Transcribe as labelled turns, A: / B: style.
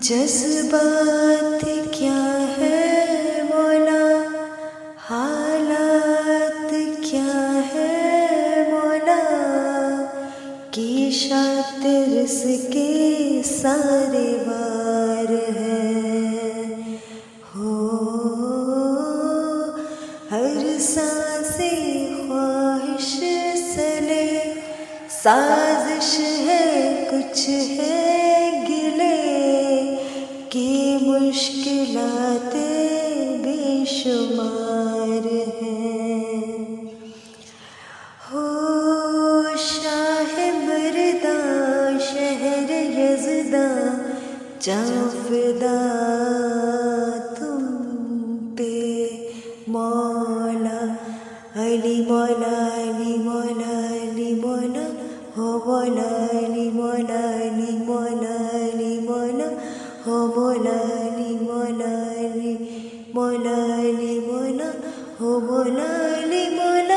A: जज्बात क्या है मौला, हालात क्या है मौला, की शातिर इसके सारे वार हैं। हो हर सांसे ख्वाहिश सले, साजिश है कुछ है गिले, की मुश्किलाते बेशुमार हैं। हो शाह मर्दा शहर यज़दा, जाऊं फिदा तुम पे मौला। अली मौला अली मौला अली मौला, हो मौला अली मौला अली मौला अली मौला, हो मौला अली मौला अली मौला अली मौला, हो मौला अली मौला।